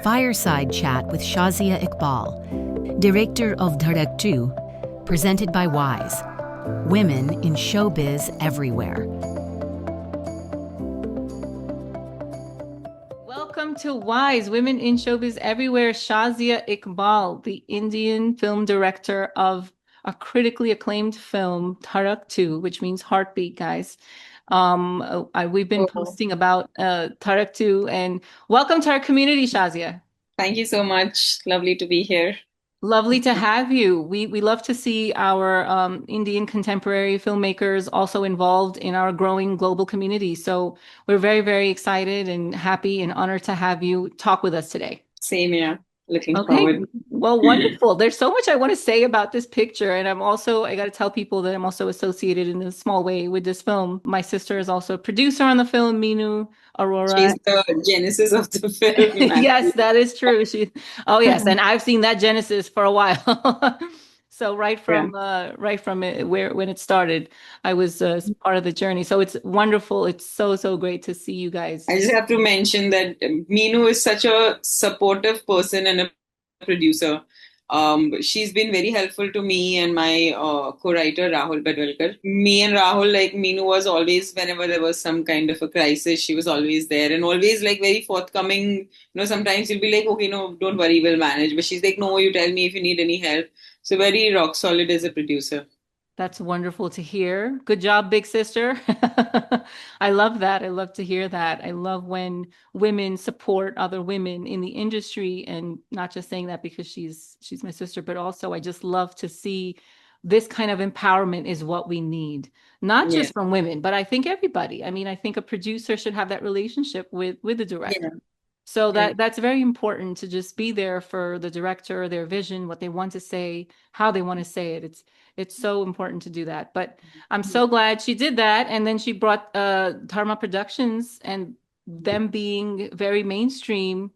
Fireside Chat with Shazia Iqbal, director of Dhadak 2, presented by Wise, Women in Showbiz Everywhere. Welcome to Wise, Women in Showbiz Everywhere. Shazia Iqbal, the Indian film director of a critically acclaimed film, Dhadak 2, which means heartbeat, guys. We've been posting about Dhadak 2, and welcome to our community, Shazia. Thank you so much. Lovely to be here. Lovely to have you. We love to see our Indian contemporary filmmakers also involved in our growing global community. So we're very, very excited and happy and honored to have you talk with us today. Same here. Looking forward. Well, wonderful. There's so much I want to say about this picture. And I got to tell people that I'm also associated in a small way with this film. My sister is also a producer on the film, Vineesha Arora. She's the genesis of the film. Yes, that is true. Oh yes, and I've seen that genesis for a while. So right from it, when it started, I was part of the journey. So it's wonderful. It's so great to see you guys. I just have to mention that Meenu is such a supportive person and a producer. She's been very helpful to me and my co-writer Rahul Bedwalkar. Me and Rahul, like Meenu was always, whenever there was some kind of a crisis, she was always there and always like very forthcoming. You know, sometimes you'll be like, okay, no, don't worry, we'll manage. But she's like, no, you tell me if you need any help. So very rock solid as a producer. That's wonderful to hear. Good job, big sister. I love that. I love to hear that. I love when women support other women in the industry, and not just saying that because she's my sister, but also I just love to see this kind of empowerment is what we need, not just from women, but I think everybody. I mean, I think a producer should have that relationship with the director. Yeah. So that's very important, to just be there for the director, their vision, what they want to say, how they want to say it. It's so important to do that. But I'm so glad she did that. And then she brought Dharma Productions, and them being very mainstream.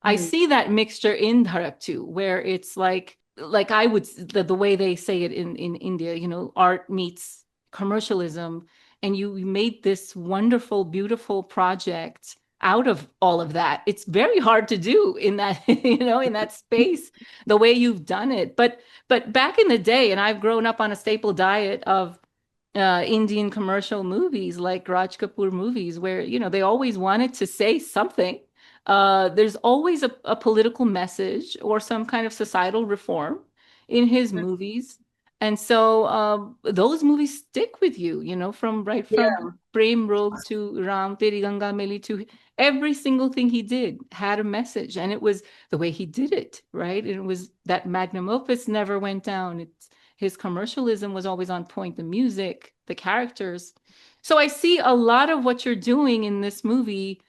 I see that mixture in Dhadak too, where it's like I would, the way they say it in India, you know, art meets commercialism. And you made this wonderful, beautiful project out of all of that. It's very hard to do in that, you know, in that space, the way you've done it. But back in the day, and I've grown up on a staple diet of Indian commercial movies, like Raj Kapoor movies, where, you know, they always wanted to say something. There's always a political message or some kind of societal reform in his movies. And so those movies stick with you, you know, from Prem Rog to Ram Teri Ganga Meli, to every single thing he did had a message, and it was the way he did it, right? And it was that magnum opus never went down. His commercialism was always on point, the music, the characters. So I see a lot of what you're doing in this movie,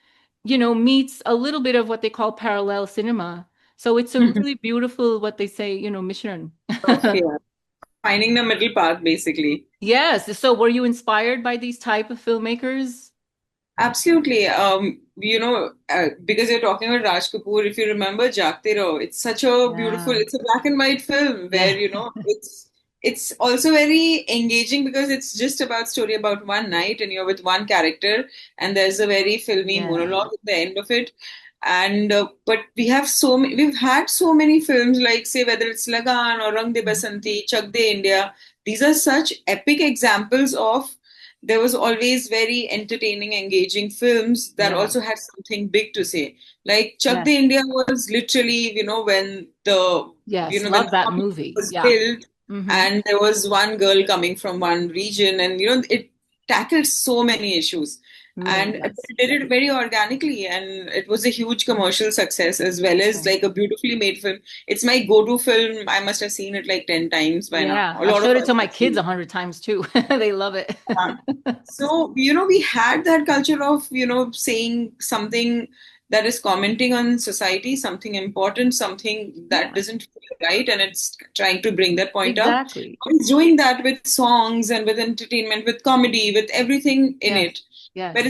you know, meets a little bit of what they call parallel cinema. So it's a really beautiful, what they say, you know, Mishran. Finding the middle path, basically. Yes. So were you inspired by these type of filmmakers? Absolutely. You know, because you're talking about Raj Kapoor, if you remember Jaagte Raho, it's such a beautiful, it's a black and white film where, you know, it's also very engaging because it's just about story about one night and you're with one character and there's a very filmy monologue at the end of it. And but we've had so many films, like say whether it's Lagan or Rang De Basanti, Chak De India. These are such epic examples of, there was always very entertaining, engaging films that also had something big to say. Like Chak De India was literally, you know, when the love that movie was built, and there was one girl coming from one region, and you know, it tackled so many issues. And it did it very organically, and it was a huge commercial success as well as like a beautifully made film. It's my go-to film. I must have seen it like 10 times by now. I showed it to my kids 100 times too. They love it. So, you know, we had that culture of, you know, saying something that is commenting on society, something important, something that doesn't feel right, and it's trying to bring that point up. It's doing that with songs and with entertainment, with comedy, with everything in it. Yes. But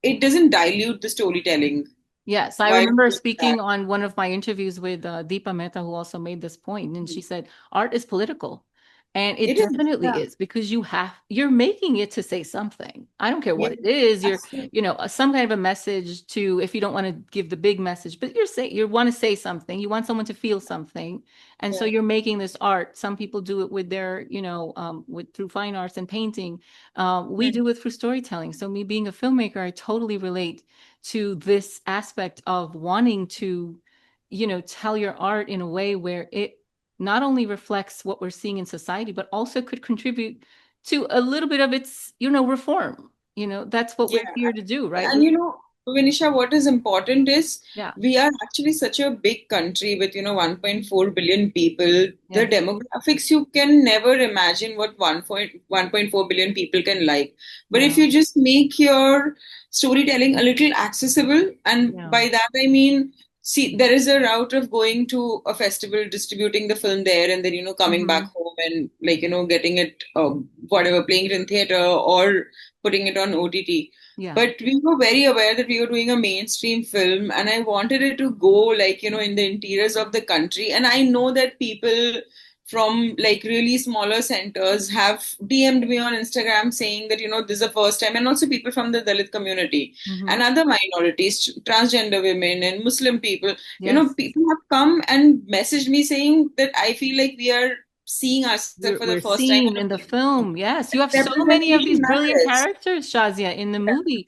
it doesn't dilute the storytelling. Yes, I remember speaking on one of my interviews with Deepa Mehta, who also made this point, and she said, art is political. And it It is, definitely yeah. is, because you're making it to say something. I don't care Yeah, what it is. You're, absolutely. some kind of a message to, if you don't want to give the big message, but you want to say something, you want someone to feel something. And so Yeah. you're making this art. Some people do it with their, through fine arts and painting. We Mm. do it through storytelling. So me being a filmmaker, I totally relate to this aspect of wanting to, tell your art in a way where it not only reflects what we're seeing in society, but also could contribute to a little bit of its, reform. That's what we're Yeah. here to do, right? And Vinisha, what is important is Yeah. we are actually such a big country with 1.4 billion people. The Yes. demographics, you can never imagine what 1.4 billion people can like. But if No. you just make your storytelling a little accessible, and Yeah. by that I mean, see, there is a route of going to a festival, distributing the film there, and then coming back Hmm. home and getting it, whatever, playing it in theater or putting it on OTT. Yeah. But we were very aware that we were doing a mainstream film, and I wanted it to go like, in the interiors of the country. And I know that people from like really smaller centers have DM'd me on Instagram saying that, this is the first time, and also people from the Dalit community Hmm. and other minorities, transgender women and Muslim people, Yes. people have come and messaged me saying that I feel like we are seeing ourselves for the We're first time seen in a in the film. film. Yes, you have so many of Representation these brilliant matters. characters, Shazia, in the Yeah, movie.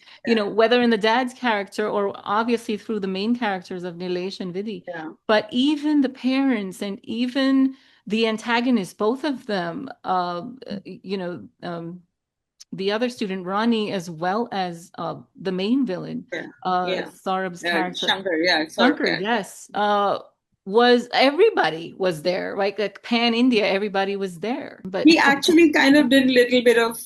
Whether in the dad's character or obviously through the main characters of Nilesh and Vidhi. yeah, But even the parents and even the antagonists, both of them, the other student, Ronnie, as well as the main villain, yeah, yeah. Saurabh's character. Shankar, yeah, Saurabh Shankar, character. yes. Was everybody was there, right? Like pan India, everybody was there. But He actually kind of did a little bit of,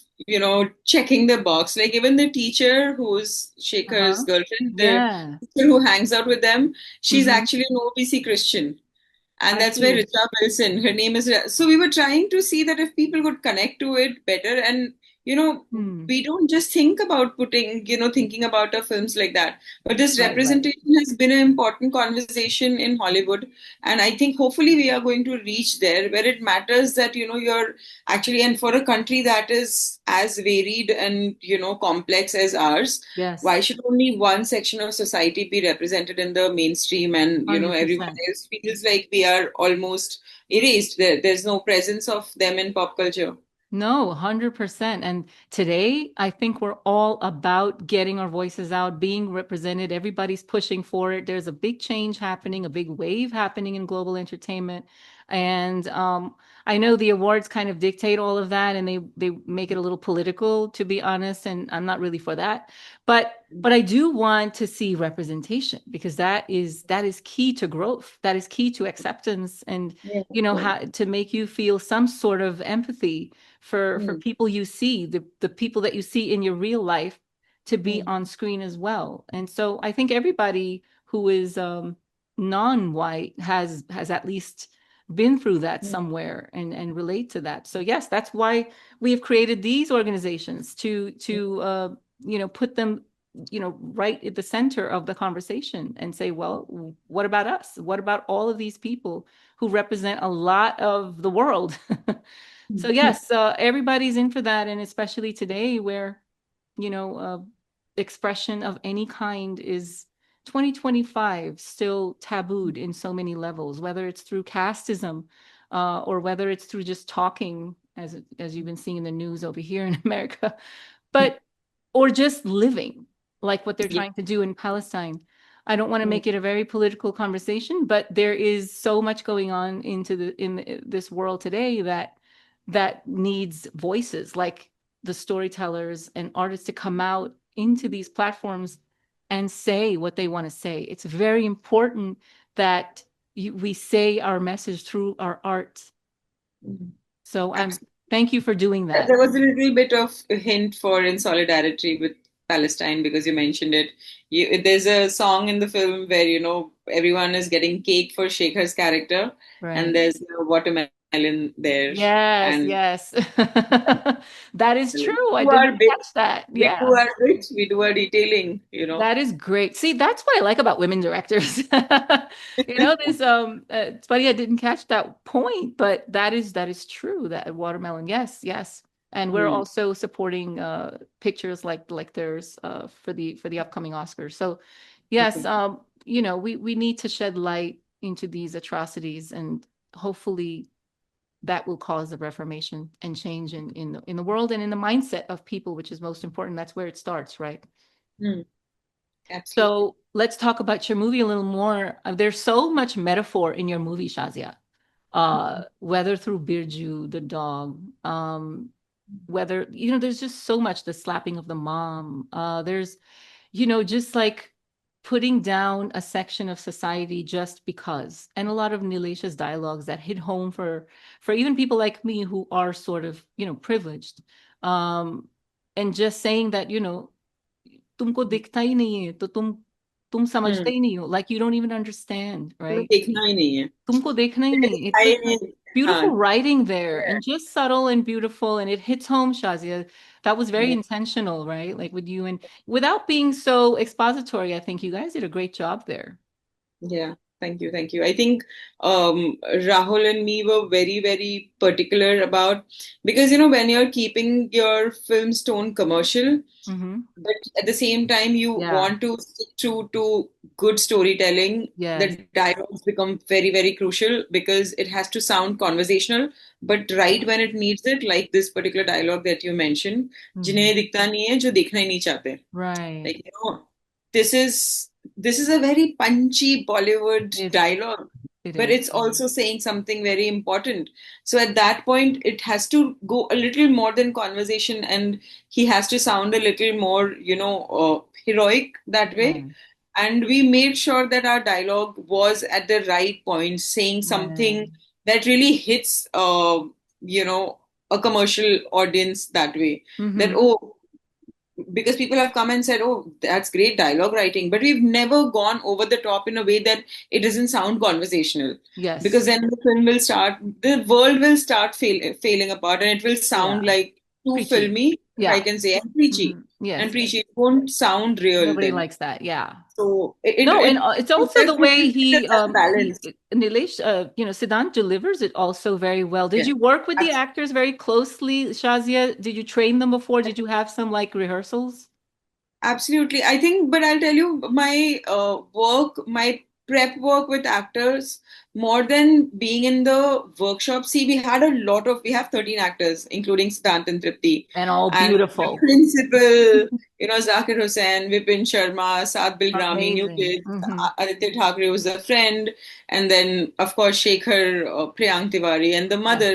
checking the box. Like even the teacher who's Shekhar's uh-huh. girlfriend, the Yeah. teacher who hangs out with them, she's Hmm. actually an OPC Christian. And I that's where see. Richa Wilson, her name is. So we were trying to see that if people could connect to it better, and you know, Hmm. we don't just think about thinking about our films like that. But this Right, right. representation has been an important conversation in Hollywood, and I think hopefully we are going to reach there where it matters that you're actually, and for a country that is as varied and complex as ours, Yes. why should only one section of society be represented in the mainstream, and everyone 100%. else feels like we are almost erased? There's no presence of them in pop culture. No, 100%. And today, I think we're all about getting our voices out, being represented. Everybody's pushing for it. There's a big change happening, a big wave happening in global entertainment. And I know the awards kind of dictate all of that, and they make it a little political, to be honest. And I'm not really for that. But I do want to see representation, because that is key to growth. That is key to acceptance, and Yeah, how to make you feel some sort of empathy for mm, people you see, the people that you see in your real life, to be mm, on screen as well. And so I think everybody who is non-white has at least been through that mm, somewhere, and relate to that. So yes, that's why we have created these organizations to put them right at the center of the conversation, and say, well, what about us? What about all of these people who represent a lot of the world? So mm, yes, everybody's in for that, and especially today, where expression of any kind is 2025 still tabooed in so many levels, whether it's through casteism, or whether it's through just talking, as you've been seeing in the news over here in America, mm. but or just living, like what they're Yeah. trying to do in Palestine. I don't want to Mm, make it a very political conversation, but there is so much going on in this world today that needs voices like the storytellers and artists to come out into these platforms and say what they want to say. It's very important that we say our message through our art. mm. So Absolutely. thank you for doing that. There was a little bit of a hint for in solidarity with Palestine because you mentioned it. There's a song in the film where everyone is getting cake for Shekhar's character, and Right. there's a watermelon watermelon there. Yes, And yes. That is we true. I do did our not bit, catch that. we do Yeah. our bit, we do our detailing, you know. That is great. See, that's what I like about women directors. This it's funny I didn't catch that point, but that is true. That watermelon, yes, yes. And we're Hmm. also supporting pictures like theirs for the upcoming Oscars. So yes, Okay. we need to shed light into these atrocities, and hopefully that will cause a reformation and change in the world and in the mindset of people, which is most important. That's where it starts, right? Hmm. Absolutely. So let's talk about your movie a little more. There's so much metaphor in your movie, Shazia. Whether through Birju, the dog, whether, there's just so much, the slapping of the mom. There's, just like putting down a section of society just because. And a lot of Nilesha's dialogues that hit home for even people like me who are sort of, privileged. Um, and just saying that, तुमको दिखता ही नहीं है तो तुम समझते Hmm. ही नहीं हो, like you don't even understand, तुम्हें right? देखना ही नहीं है, तुमको देखना ही तुम्हें नहीं. It's दिखाई just नहीं like देता। हाँ, beautiful writing there, yeah, and just subtle and beautiful, and it hits home, Shazia. That was very yeah. intentional, right? Like with you, and without being so expository, I think you guys did a great job there. Yeah, thank you, thank you. I think Rahul and me were very, very particular about, because when you're keeping your film's tone commercial, Mm-hmm. but at the same time you Yeah. want to stick true to good storytelling, Yes. the dialogues become very, very crucial because it has to sound conversational, but right when it needs it, like this particular dialogue that you mentioned, Mm-hmm. जिन्हें दिखता नहीं है जो देखना ही नहीं चाहते, Right. like this is a very punchy Bollywood It dialogue, it but is. it's also saying something very important. So at that point, it has to go a little more than conversation, and he has to sound a little more, heroic that way. Right. And we made sure that our dialogue was at the right point, saying Right. something that really hits, you know, a commercial audience that way. That, Mm-hmm. oh, because people have come and said, "Oh, that's great dialogue writing," but we've never gone over the top in a way that it doesn't sound conversational. Yes. Because then the world will start failing apart, and it will sound Yeah. like too Preachy. filmy, if I Yeah. can say, and preachy, Mm-hmm. Yes. and Yes. preachy. It won't sound real Nobody then. likes that. Yeah. So No, and it's it also the way definitely needed he that balance. Nilesh, Siddhant delivers it also very well. Did Yeah. you work with the actors very closely, Shazia? Did you train them before? Did you have some like rehearsals? Absolutely. I think, but I'll tell you, my prep work with actors, more than being in the workshop. See, we have 13 actors, including Siddhant and Tripti. And all And the beautiful. principal, Zakir Hussain, Vipin Sharma, Saad Bilgrami, New Amazing. Kids, Hmm. Aditya Thackeray was the friend, and then, of course, Shekhar, Priyank Tiwari, and the Yes. mother.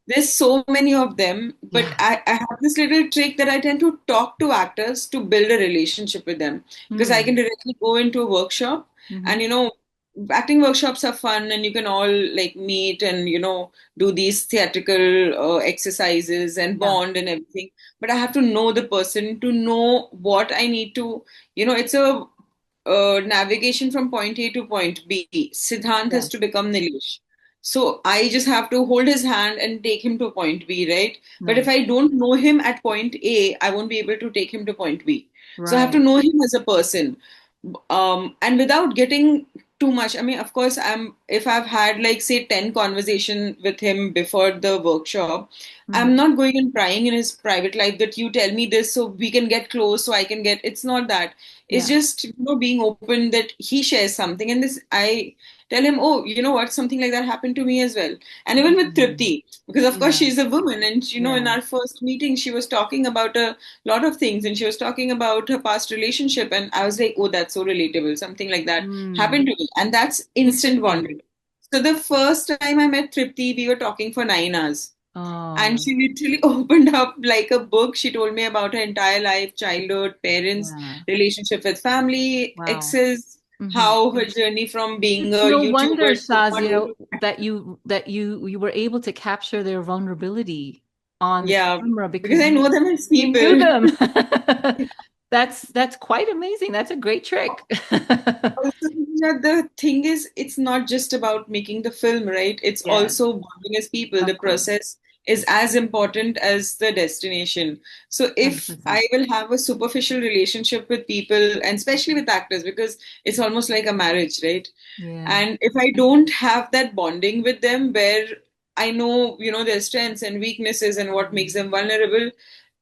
There's so many of them, but Yeah. I have this little trick that I tend to talk to actors to build a relationship with them, because I can Mm. directly go into a workshop, Hmm. and acting workshops are fun, and you can all like meet and do these theatrical exercises and Yeah. bond and everything. But I have to know the person to know what I need to, it's a navigation from point A to point B. Siddhant has Yes. to become Nilesh. So I just have to hold his hand and take him to point B, right? But if Nice. I don't know him at point A, I won't be able to take him to point B. So I have to Right. know him as a person. And without getting too much, I mean, of course, if I've had like say 10 conversation with him before the workshop, I'm Hmm. not going and prying in his private life that you tell me this so we can get close, so I can get, it's not that. It's Yeah. just being open that he shares something, and this I tell him, oh, you know what, something like that happened to me as well. And even with Mhm. Tripti, because of course Yeah. she's a woman, and in Yeah. our first meeting she was talking about a lot of things, and she was talking about her past relationship, and I was like, oh, that's so relatable, something like that Mm. happened to me, and that's instant Interesting. bonding. So the first time I met Tripti, we were talking for 9 hours. And Oh, she literally opened up like a book. She told me about her entire life, childhood, parents, yeah. relationship with family, Wow. exes, Hmm. how her journey from being It's a no wonder, YouTuber to not Shazia, doing. that you were able to capture their vulnerability on Yeah, camera because because I know them as you knew people. them. That's quite amazing. That's a great trick. Also, Yeah, the thing is, it's not just about making the film, right? It's Yeah, also bonding as people. of The course. process is as important as the destination. So if 100%. I will have a superficial relationship with people, and especially with actors, because it's almost like a marriage, right? Yeah. And if I don't have that bonding with them where I know, their strengths and weaknesses and what makes them vulnerable,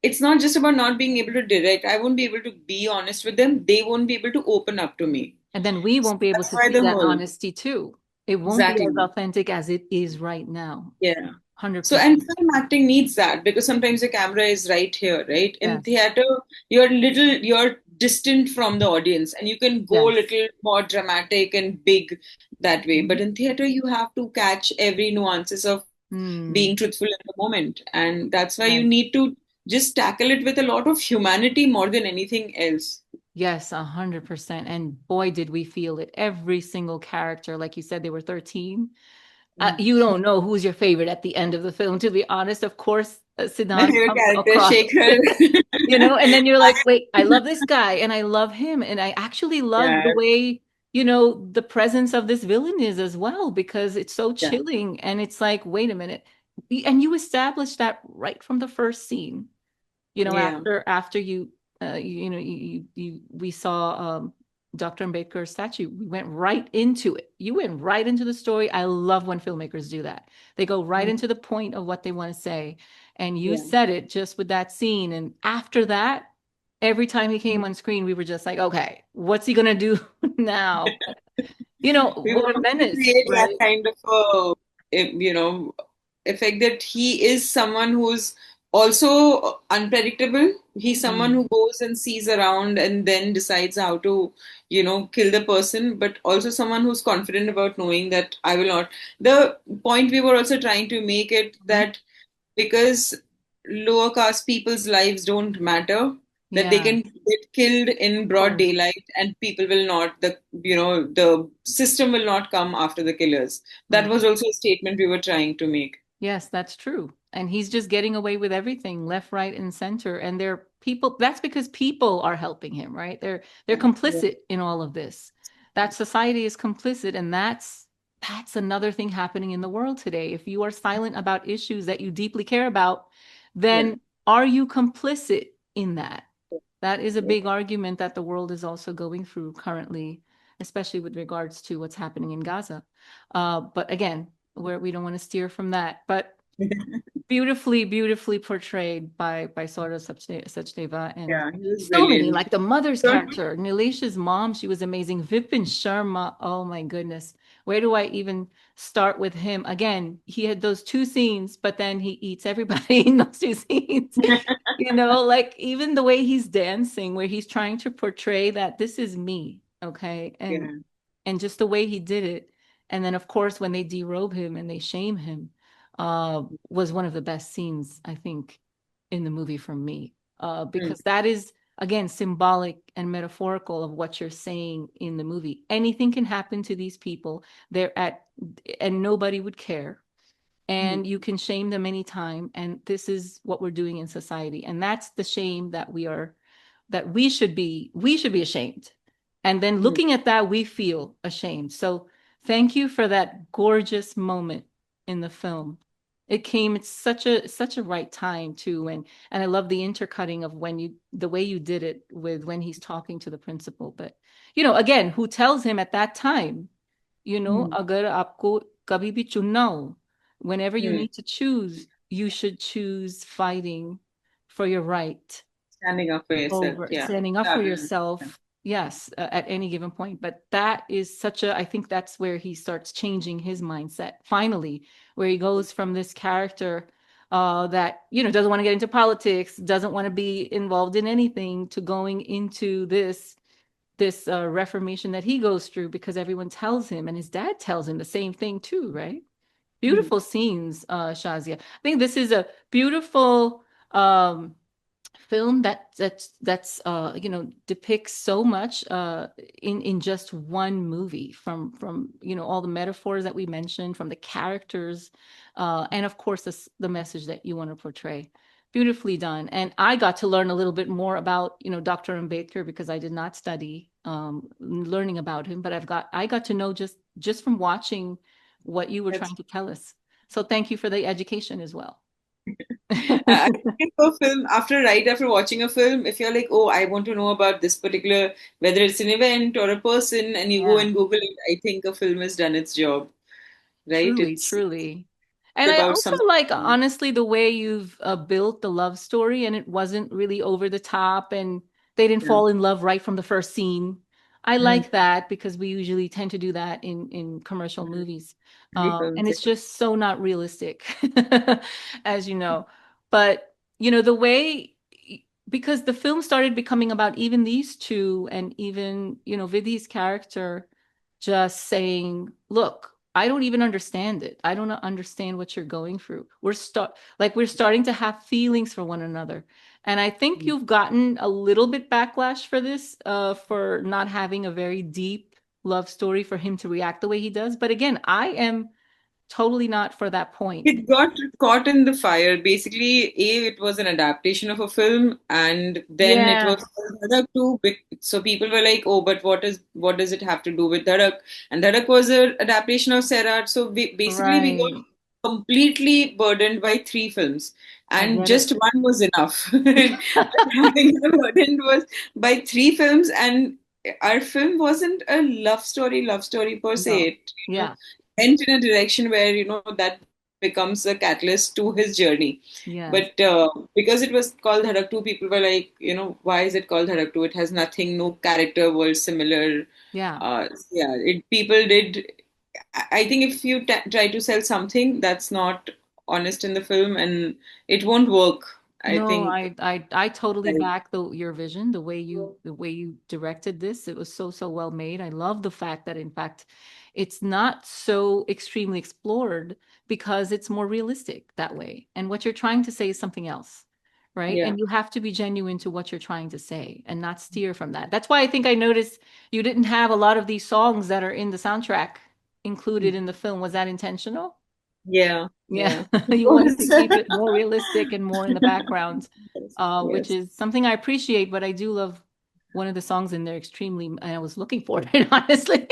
it's not just about not being able to direct. I won't be able to be honest with them. They won't be able to open up to me. And then we So won't be able that's to why see the that whole, honesty too. It won't be as exactly. authentic as it is right now. Yeah. So, 100%. and film acting needs that because sometimes the camera is right here, right? In Yes. theater, you're distant from the audience and you can go a Yes. little more dramatic and big that way. But Mhm. in theater, you have to catch every nuances of Mm, being truthful in the moment. And that's why you yes. need to just tackle it with a lot of humanity more than anything else. Yes, 100%. And boy, did we feel it. Every single character, like you said, they were 13. Mm. You don't know who's your favorite at the end of the film, to be honest. Of course, My Siddhant favorite comes character, across, Shekhar. and then you're like, wait, I love this guy and I love him. And I actually love the Yeah, way, the presence of this villain is as well, because it's so yeah, chilling. And it's like, wait a minute. And you establish that right from the first scene, yeah. after we saw Dr. Ambedkar's statue. We went right into it. You went right into the story. I love when filmmakers do that. They go right Mm. into the point of what they want to say. And you Yeah. said it just with that scene. And after that, every time he came on screen, we were just like, okay, what's he gonna do now? We What a want to menace, create that right? kind of effect that he is someone who's also unpredictable. He's someone Mm, who goes and sees around and then decides how to, kill the person, but also someone who's confident about knowing that I will not. The point we were also trying to make it mhm. that because lower caste people's lives don't matter, that they Yeah, can get killed in of broad course. daylight and people will not, the system will not come after the killers. That Right. was also a statement we were trying to make. Yes, that's true. And he's just getting away with everything, left, right, and center. And they're people, that's because people are helping him, right? They're Yeah, complicit in all of this. That society is complicit, and that's another thing happening in the world today. If you are silent about issues that you deeply care about, yeah, then are you complicit in that? That is a yeah. big argument that the world is also going through currently, especially with regards to what's happening in Gaza. But again, we don't want to steer from that. But beautifully, beautifully portrayed by Sora Sachdeva, and Yeah, he was so many, brilliant. like the mother's So, character, Nileesh's mom, she was amazing. Vipin Sharma, oh my goodness. Where do I even start with him? Again, he had those two scenes, but then he eats everybody in those two scenes. Like even the way he's dancing, where he's trying to portray that this is me, okay? And yeah. just the way he did it. And then of course when they derobe him and they shame him, was one of the best scenes, I think, in the movie for me. Mm, Because that is again symbolic and metaphorical of what you're saying in the movie. Anything can happen to these people. And nobody would care, mm, and you can shame them anytime, and this is what we're doing in society, and that's the shame that we should be ashamed, and then mm. looking at that we feel ashamed. So thank you for that gorgeous moment in the film. It came at such a right time too, and I love the intercutting of the way you did it with when he's talking to the principal, but again, who tells him at that time, Mm, अगर आपको कभी भी चुनना हो, whenever you mm. need to choose, you should choose fighting for your right Standing up for yourself. over Yeah. standing up for Fabulous. yourself. Yes, at any given point. But that is I think that's where he starts changing his mindset finally, where he goes from this character that, doesn't want to get into politics, doesn't want to be involved in anything, to going into this reformation that he goes through because everyone tells him, and his dad tells him the same thing too, right? Mm, Beautiful scenes, Shazia. I think this is a beautiful film that's depicts so much in just one movie, from all the metaphors that we mentioned, from the characters, and of course the message that you want to portray. Beautifully done. And I got to learn a little bit more about Dr. Ambedkar, because I did not study learning about him, but I got to know just from watching what you were That's trying to tell us. So thank you for the education as well. I think if a film right after watching a film, if you're like, oh, I want to know about this particular, whether it's an event or a person, and you go Yeah. and Google it, I think a film has done its job, right? Truly, It's truly. And I about also something. like, honestly, the way you've built the love story, and it wasn't really over the top, and they didn't Yeah. fall in love right from the first scene. I Mhm. like that because we usually tend to do that in commercial movies. Many And films, it's just so not realistic, as you know. But, the way, because the film started becoming about even these two, and even, Vidhi's character just saying, look, I don't even understand it. I don't understand what you're going through. We're starting to have feelings for one another. And I think yeah. you've gotten a little bit backlash for this, for not having a very deep love story for him to react the way he does. But again, I am totally not for that point. It got caught in the fire. Basically, it was an adaptation of a film, and then it Yeah, was Dhadak too. So people were like, "Oh, but what does it have to do with Dhadak?" And Dhadak was an adaptation of Sairat. So basically, we got right. completely burdened by three films, I and get it. just one was enough. And having burdened was by three films, and our film wasn't a love story per se. No. It Yeah. went in a direction where that becomes a catalyst to his journey. Yes. But because it was called Dhadak 2, people were like, why is it called Dhadak 2? It has nothing, no character was similar. Yeah. Yeah, people did. I think if you try to sell something that's not honest in the film, and it won't work. I No, think, I totally like, back your vision, the way you directed this. It was so well made. I love the fact that in fact it's not so extremely explored because it's more realistic that way. And what you're trying to say is something else, right? yeah. And you have to be genuine to what you're trying to say and not steer from that. That's why I think I noticed you didn't have a lot of these songs that are in the soundtrack included in the film. Was that intentional? Yeah, Yeah, yeah. you wanted to keep it more realistic and more in the background, Yes, which yes. is something I appreciate, but I do love one of the songs in there extremely, and I was looking for it, honestly.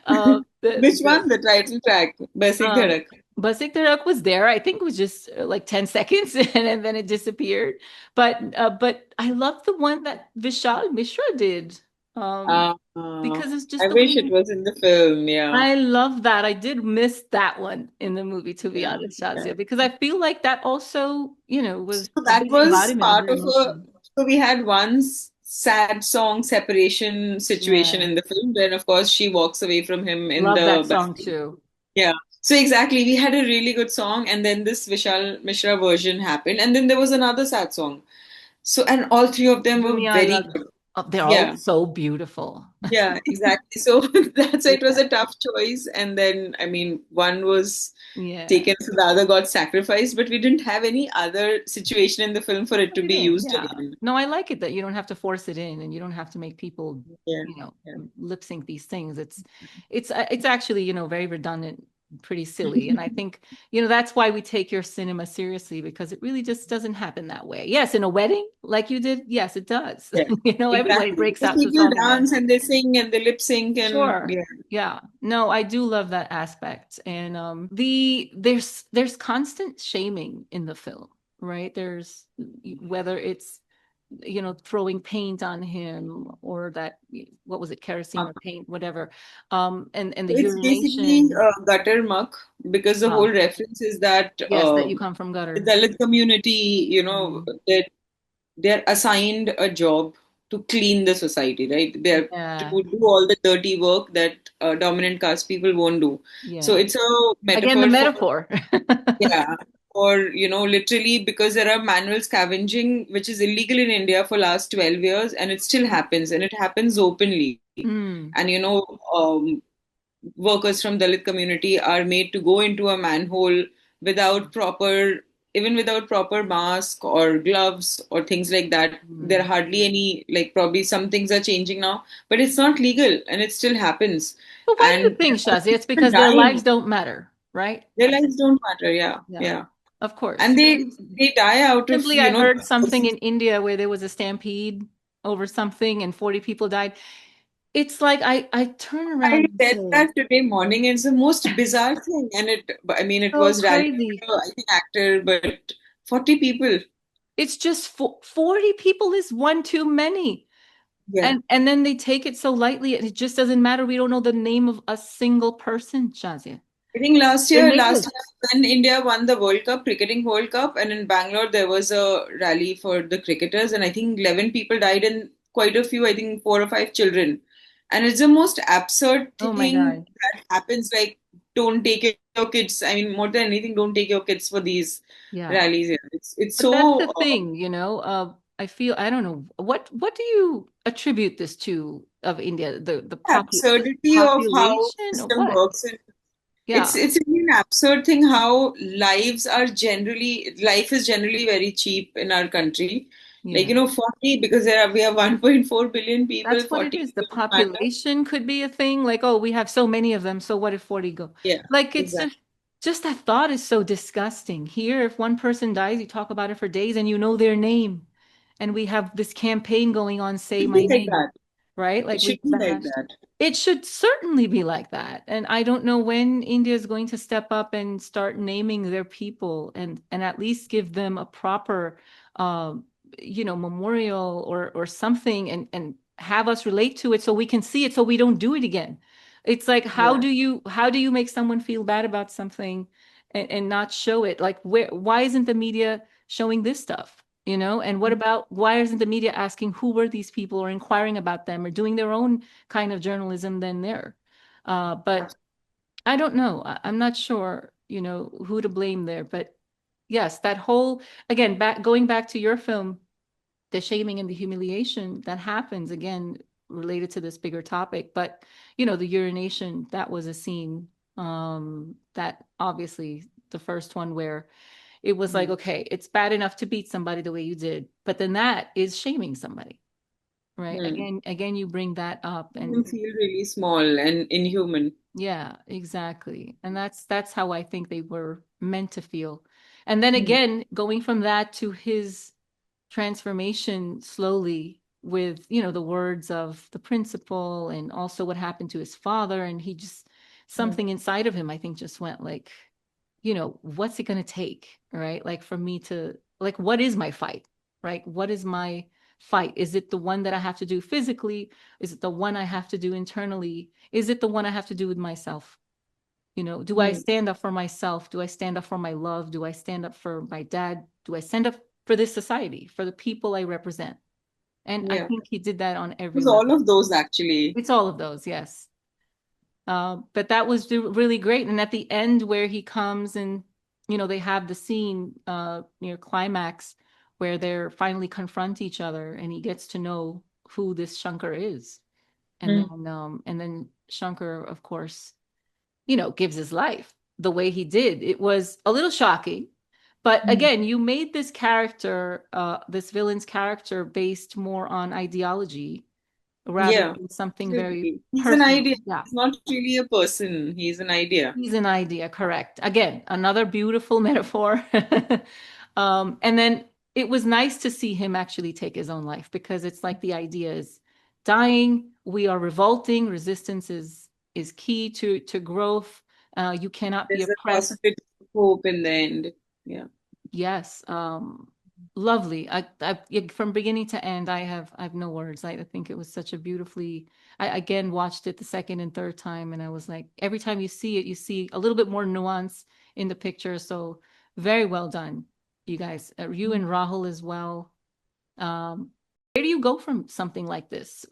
Which The one? The title track, Basic Dhadak. Basik Tarak was there. I think it was just like 10 seconds and then it disappeared. But I love the one that Vishal Mishra did. Um, Uh, because it's I just the wish way it was in the film. Yeah, I love that. I did miss that one in the movie, to be yeah, honest, yeah. Shazia, because I feel like that also, was So a that big was embodiment of part your of a. emotion. So we had one sad song separation situation Yeah. in the film. Then, of course, she walks away from him in Love that the song bathroom. too. Yeah. So exactly, we had a really good song, and then this Vishal Mishra version happened, and then there was another sad song. So, and all three of them were Dunia very Alag. good. Oh, they're all Yeah. so beautiful. Yeah, exactly. So that's why it was Yeah. a tough choice. And then, I mean, one was Yeah. taken, so the other got sacrificed, but we didn't have any other situation in the film for it Put to it be in. used Yeah. again. No, I like it that you don't have to force it in and you don't have to make people, Yeah, yeah. lip sync these things. It's actually, very redundant, pretty silly. And I think, that's why we take your cinema seriously because it really just doesn't happen that way. Yes, in a wedding like you did, yes, it does. Yeah, Everybody exactly. breaks Because out to people song and dance. dance and they sing and they lip sync and Sure. yeah. Yeah. No, I do love that aspect. And there's constant shaming in the film, right? There's whether it's throwing paint on him or that what was it, kerosene or paint, whatever. And the It's basically urination. gutter muck because the whole Ah, reference is that yes, that you come from the gutter. Dalit community, Mm. they're assigned a job to clean the society, right? They're to Yeah. do all the dirty work that dominant caste people won't do. So Yeah. it's a Again, the metaphor for, metaphor. yeah, or literally because there are manual scavenging, which is illegal in India for last 12 years, and it still happens, and it happens openly. Mm. And workers from Dalit community are made to go into a manhole without proper, even without proper mask or gloves or things like that. There are Mm. hardly any, like probably some things are changing now, but it's not legal and it still happens. But why do you And think, Shazia? It's people because their lives dying. don't matter, right? Their lives don't matter. Yeah, Yeah, yeah. of And course. they die out of, Simply, I heard something in India where there was a stampede over something and 40 people died. it's like I turn I around and read say, that today morning. It's the most bizarre thing, and I mean, it so was rally crazy. for, I think, actor, but 40 people. It's just 40 people is one too many. Yeah. And then they take it so lightly, and it just doesn't matter. We don't know the name of a single person, Shazia. I think They're last nameless. year when India won the World Cup, cricketing World Cup, and in Bangalore there was a rally for the cricketers, and I think 11 people died and quite a few, I think 4 or 5 children. And it's the most absurd Oh my thing God. that happens. Like, don't take your kids. I mean, more than anything, don't take your kids for these Yeah. rallies. Yeah. It's But that's so the thing, I feel, I don't know, what do you attribute this to of India? The absurdity of how population or system what? works. And Yeah. it's really an absurd thing how life is generally very cheap in our country. Like, Yeah. 40, because we have 1.4 billion people, That's what it 40 is. The people matter. population could be a thing. Like, oh, we have so many of them. So what if 40 go? Yeah, Like, it's exactly. just that thought is so disgusting. Here, if one person dies, you talk about it for days and you know their name. And we have this campaign going on, say It should my be like name, that. right? It Like we should have be the like hashtag. that. It should certainly be like that. And I don't know when India is going to step up and start naming their people and at least give them a proper um, memorial or something and have us relate to it so we can see it so we don't do it again. It's like Yeah. how do you make someone feel bad about something and not show it? Like why isn't the media showing this stuff? And what about why isn't the media asking who were these people or inquiring about them or doing their own kind of journalism than there? But I don't know. I'm not sure, who to blame there. But yes, that whole, again, going back to your film, the shaming and the humiliation that happens, again, related to this bigger topic. But, the urination, that was a scene that obviously the first one where it was like, Mm. okay, it's bad enough to beat somebody the way you did, but then that is shaming somebody, right? Mm. Again, you bring that up Them and feel really small and inhuman. yeah, exactly. And that's how I think they were meant to feel. And then Mm. again, going from that to his transformation slowly with, the words of the principal and also what happened to his father. And he just, Mm. something inside of him, I think, just went like, what's it going to take? Right. Like for me to, like, what is my fight? Right. What is my fight? Is it the one that I have to do physically? Is it the one I have to do internally? Is it the one I have to do with myself? Do I Mm. stand up for myself? Do I stand up for my love? Do I stand up for my dad? Do I stand up for this society, for the people I represent? And I Yeah. think he did that on It every was level. all of those actually. It's all of those, yes. But that was really great. And at the end, where he comes and, they have the scene near climax where they're finally confront each other and he gets to know who this Shankar is. Mm. And then Shankar, of course, gives his life the way he did. It was a little shocking. But Mm. again, you made this character, this villain's character, based more on ideology rather Yeah. than something very Absolutely. He's an personal. idea. Yeah. He's not really a person. He's an idea. He's an idea, correct. Again, another beautiful metaphor. And then it was nice to see him actually take his own life because it's like the idea is dying. We are revolting. Resistance is key to growth. You cannot be There's a oppressed. possibility of hope in the end. Yeah. Yes, lovely. From beginning to end, I have no words. I think it was such a beautifully. I again watched it the second and third time, and I was like, every time you see it, you see a little bit more nuance in the picture. So very well done, you guys. You and Rahul as well. Where do you go from something like this?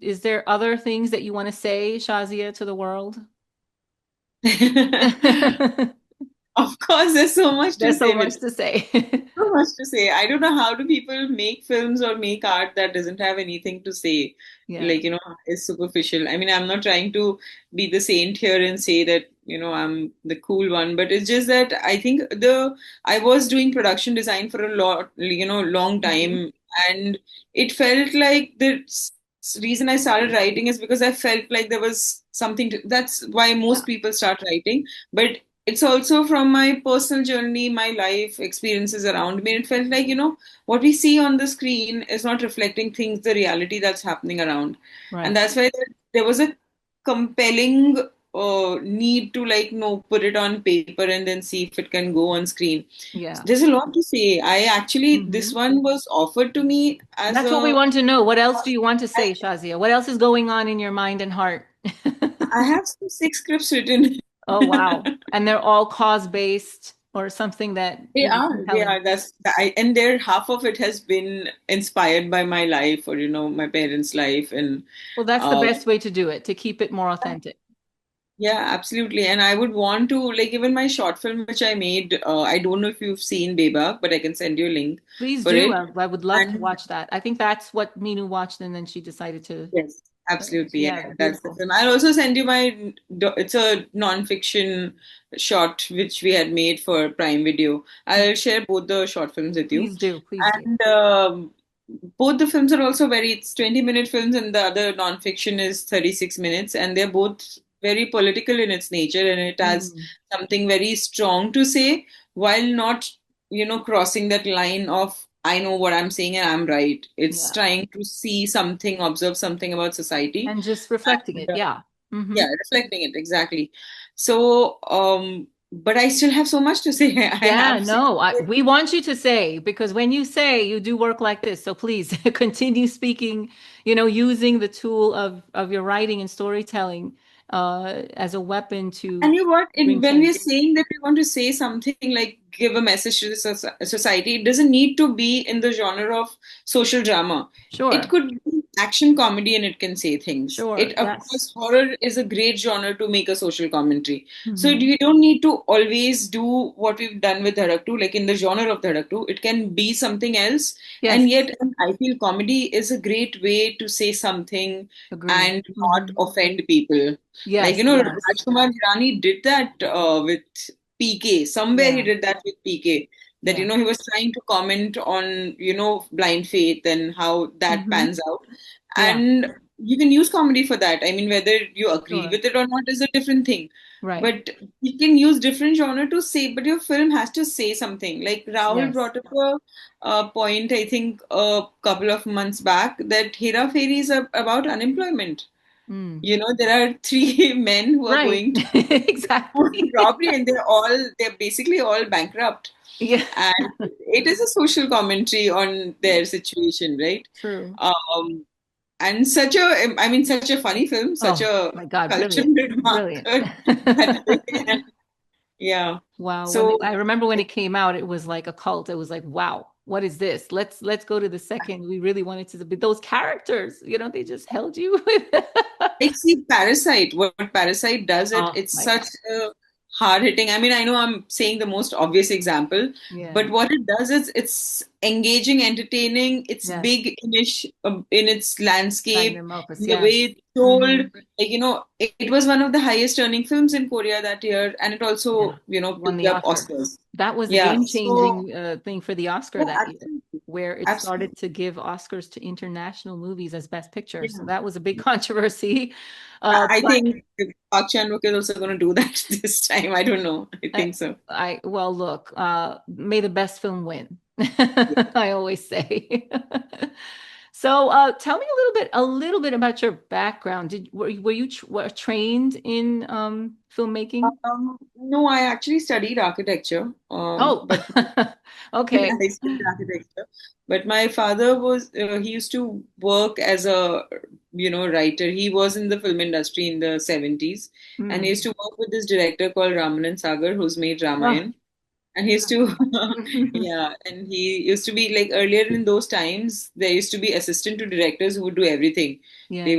Is there other things that you want to say, Shazia, to the world? Of course, there's so much to There's so say. much to say. So much to say. I don't know how do people make films or make art that doesn't have anything to say, Yeah. like, is superficial. I mean, I'm not trying to be the saint here and say that, I'm the cool one, but it's just that I think I was doing production design for a long Mhm. time, and it felt like reason I started writing is because I felt like there was something that's why Yeah. most people start writing. But it's also from my personal journey, my life experiences around me. It felt like, what we see on the screen is not reflecting things, the reality that's happening around. And Right. that's why there was a compelling need to like no put it on paper and then see if it can go on screen. Yeah. There's a lot to say. I actually this Hmm. one was offered to me as That's what we a want to know. What else do you want to I, say, Shazia? What else is going on in your mind and heart? I have some six scripts written. Oh, wow. And they're all cause-based or something that They is are, they compelling. are. And there half of it has been inspired by my life or my parents' life and Well, that's the uh, best way to do it, to keep it more authentic. yeah, absolutely. And I would want to like even my short film which I made. I don't know if you've seen Bebak, but I can send you a link Please for do. it. I would love to And watch that. I think that's what Minu watched, and then she decided to. yes, absolutely. Yeah, Yeah, that's the beautiful. film. I'll also send you my. It's a non-fiction short which we had made for Prime Video. I'll share both the short films with you. Please do. Please do. And both the films are also it's 20-minute films, and the other non-fiction is 36 minutes, and they're both very political in its nature, and it has Mm, something very strong to say while not, crossing that line of I know what I'm saying and I'm right. It's yeah. trying to see something, observe something about society, And just reflecting and it. Yeah. Hmm. yeah, reflecting it exactly. So, but I still have so much to say. I Yeah, have six. no, we want you to say, because when you say, you do work like this. So please continue speaking, using the tool of your writing and storytelling as a weapon And to you know what? bring When we're change. saying that we want to say something like give a message to the society, it doesn't need to be in the genre of social drama. It Sure. could be action comedy and it can say things. Sure. Of Yes. course, horror is a great genre to make a social commentary. So Hmm. you don't need to always do what we've done with Dhadak 2, like in the genre of Dhadak 2. It can be something else. Yes. And yet, I feel comedy is a great way to say something Agree. and not Hmm. offend people. Like, Yes. Yes. Rajkumar Hirani did that with PK. Somewhere he Yeah. did that with PK. That, Yeah. he was trying to comment on, blind faith and how that Hmm. pans out. Yeah. And you can use comedy for that. I mean, whether you agree Sure. with it or not is a different thing. Right. But you can use different genre to say, but your film has to say something. Like Rahul Yes. brought up a point, I think, a couple of months back, that Hera Fairy is about unemployment. Mm. There are three men who are Right. going to Exactly. robbery, and they're basically all bankrupt. Yeah. And it is a social commentary on their situation, right? True. Um, and such a funny film, such Oh a my God, cultural brilliant. Brilliant. marker. Yeah. Wow. So I remember when it came out, it was like a cult. It was like, wow, what is this? Let's go to the second. We really wanted to be those characters, they just held you with. like, see, Parasite, what Parasite does, Oh it's my such God. a hard hitting. I mean, I know I'm saying the most obvious example, Yeah. but what it does is it's engaging, entertaining, it's Yes. big in its landscape, Magnum opus. in the way Yes. it's told. Hmm. Like, it was one of the highest earning films in Korea that year, and it Yeah. also, Won picked the up Oscar. Oscars. That was the Yeah. So, game-changing thing for the Oscar oh, that year, absolutely. where it Absolutely. started to give Oscars to international movies as Best Picture. So Yeah. that was a big controversy. I But think Park Chan-wook is also going to do that this time. I don't know. I I, think so. well, look, may the best film win. I always say. So, tell me a little bit about your background. Were you trained in filmmaking? No, I actually studied architecture, Oh, but okay. I studied architecture. But my father he used to work as a, writer. He was in the film industry in the 70s, and he Hmm. used to work with this director called Ramanan Sagar, who's made Oh, Ramayan. And he used to, yeah, and he used to be like earlier in those times, there used to be assistant to directors who would do everything. yeah. They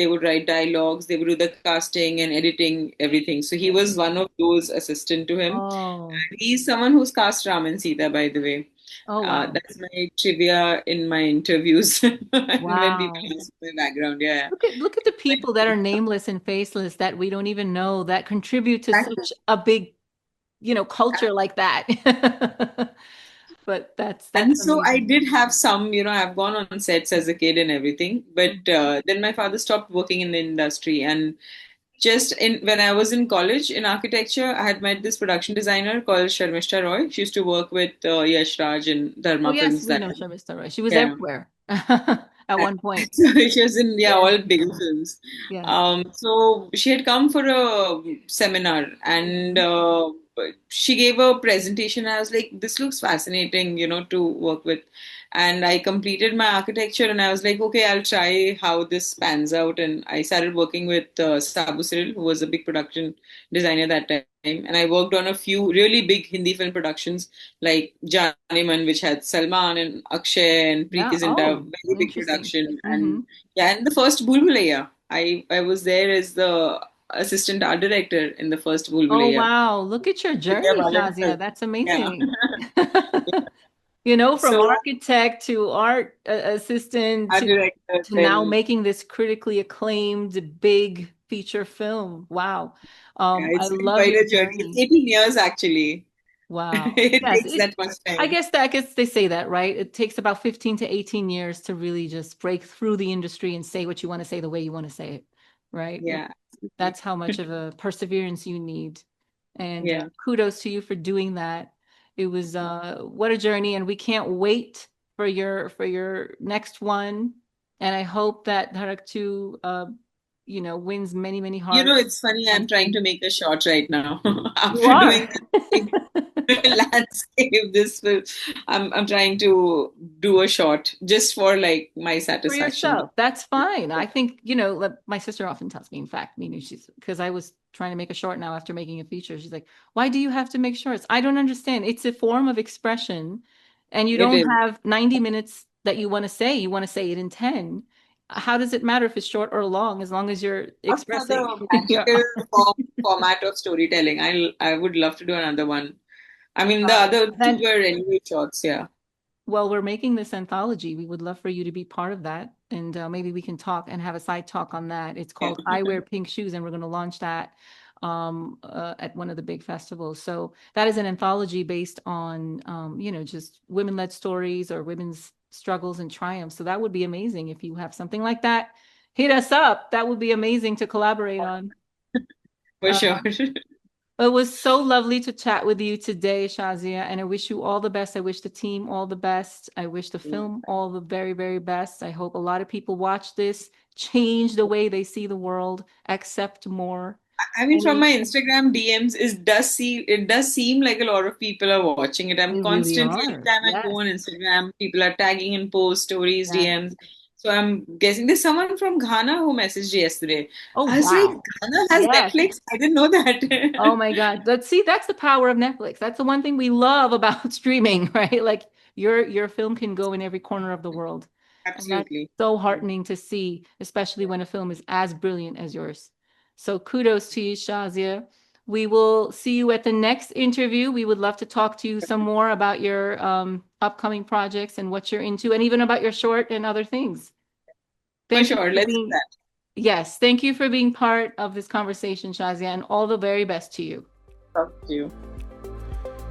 would write dialogues, they would do the casting and editing, everything. So he Yeah. was one of those assistant to him. Oh, And he's someone who's cast Ram and Sita, by the way. oh, wow. That's my trivia in my interviews and when people Wow. ask my background. Yeah. Look at the people that are nameless and faceless that we don't even know that contribute to Yeah. such a big, culture like that. But that's And so I amazing. did have some, I've gone on sets as a kid and everything, but then my father stopped working in the industry. And just in when I was in college in architecture, I had met this production designer called Sharmishta Roy. She used to work with Yash Raj and Oh Dharma yes, films we that know Shazia Iqbal. She was yeah. everywhere. at one point. So she was in all bigger films. Yes. So she had come for a seminar and she gave a presentation. I was like, this looks fascinating, to work with. And I completed my architecture and I was like, okay, I'll try how this pans out. And I started working with Sabu Cyril, who was a big production designer that time. And I worked on a few really big Hindi film productions like Janeman, which had Salman and Akshay and Yeah. Preeti Zinta, Oh, very big interesting. production. Mm-hmm. And the first Bhool Bhulaiya. I was there as the assistant art director in the first Bhool Oh, Bhulaiya. wow. Look at your Vidya journey, Balan Shazia. film. That's Yeah. amazing. You know, from So architect to art assistant art to director, now then making this critically acclaimed big feature film. Wow. I it's been love quite your a journey. It's journey. 18 years actually. Wow. It Yes, takes that much I time. guess they say that, right? It takes about 15 to 18 years to really just break through the industry and say what you want to say the way you want to say it, right? Yeah. That's how much of a perseverance you need. And Yeah. kudos to you for doing that. It was what a journey, and we can't wait for your next one. And I hope that Dhadak 2 wins many hearts. It's funny. I'm trying to make a shot right now. You After are. doing this big landscape, this will. I'm trying to do a shot just for like my For satisfaction. yourself. That's fine. I think, like, my sister often tells me, in fact, she's because I was trying to make a short now after making a feature. She's like, why do you have to make shorts? I don't understand. It's a form of expression, and you It don't is. have 90 minutes that you want to say. You want to say it in 10. How does it matter if it's short or long, as long as you're expressing? Another Yeah. magical format of storytelling. I would love to do another one. I mean, the other two Then, were anyway shorts. Yeah. well, we're making this anthology. We would love for you to be part of that. And maybe we can talk and have a side talk on that. It's Yeah. called I Wear Pink Shoes, and we're going to launch that at one of the big festivals. So that is an anthology based on, just women-led stories or women's struggles and triumphs. So that would be amazing if you have something like that. Hit us up. That would be amazing to collaborate on. For sure. It was so lovely to chat with you today, Shazia, and I wish you all the best. I wish the team all the best. I wish the film all the very, very best. I hope a lot of people watch this, change the way they see the world, accept more. I mean, from my Instagram DMs, it does seem like a lot of people are watching it. I'm They really constantly, are. anytime I Yes. go on Instagram, people are tagging in posts, stories, Yes. DMs. So I'm guessing there's someone from Ghana who messaged yesterday. Oh, I was like, wow. Ghana has Yes. Netflix? I didn't know that. Oh my God. That's the power of Netflix. That's the one thing we love about streaming, right? Like your film can go in every corner of the world. And that's Absolutely. so heartening to see, especially when a film is as brilliant as yours. So kudos to you, Shazia. We will see you at the next interview. We would love to talk to you some more about your upcoming projects and what you're into, and even about your short and other things. For Thank you sure. for Let's do being, that. yes, thank you for being part of this conversation, Shazia, and all the very best to you. Talk to you.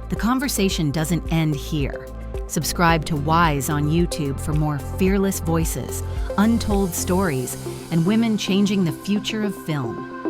The conversation doesn't end here. Subscribe to Wise on YouTube for more fearless voices, untold stories, and women changing the future of film.